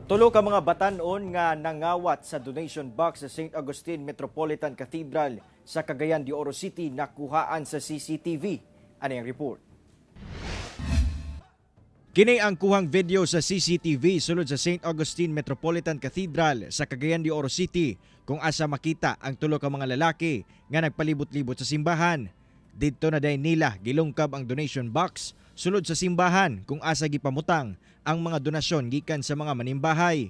Tulo ka mga batan-on nga nangawat sa donation box sa St. Augustine Metropolitan Cathedral sa Cagayan de Oro City nakuhaan sa CCTV. Ano yung report? Kini ang kuhang video sa CCTV sulod sa St. Augustine Metropolitan Cathedral sa Cagayan de Oro City kung asa makita ang tulo ka mga lalaki nga nagpalibot-libot sa simbahan. Didto na day nila gilungkab ang donation box sulod sa simbahan kung asa gipamutang ang mga donasyon gikan sa mga manimbahay.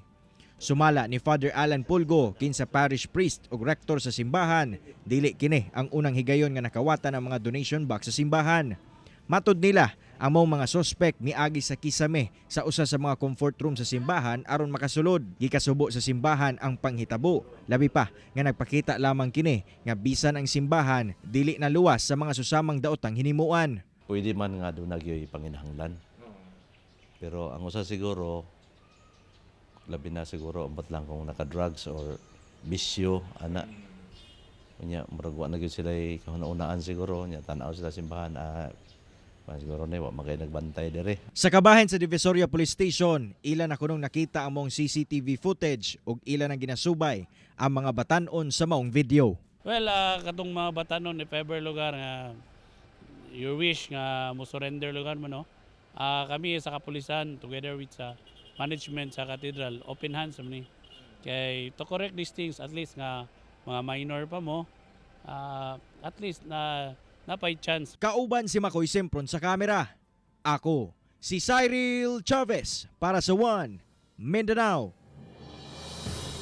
Sumala ni Father Alan Pulgo kinsa parish priest ug rector sa simbahan, dili kini ang unang higayon nga nakawatan ang mga donation box sa simbahan. Matud nila, among mga sospek miagi sa kisame sa usa sa mga comfort room sa simbahan aron makasulod. Gikasubo sa simbahan ang panghitabo. Labi pa nga nagpakita lamang kini nga bisan ang simbahan dili na luwas sa mga susamang daotang hinimuan. Pwede man nga doon nagyoy panginahanglan. Pero ang usa siguro, labi na siguro ambot lang kung naka-drugs or bisyo, ana. Kanya, maragwa na gyud sila kahuna-unaan siguro, nya tanaw sila simbahan, siguro na wa magay nagbantay dire. Sa kabahin sa Divisoria Police Station, ilan na kunong nakita among CCTV footage ug ilan ang ginasubay ang mga batan-on sa maong video. Well, katong mga batanon, if ever lugar nga your wish nga mo surrender lugar mo, no? Kami sa kapulisan together with sa management sa cathedral, open hands ni. Kay to correct these things, at least nga mga minor pa mo, at least na napay chance. Kauban si Makoy Sempron sa kamera. Ako, si Cyril Chavez para sa One Mindanao.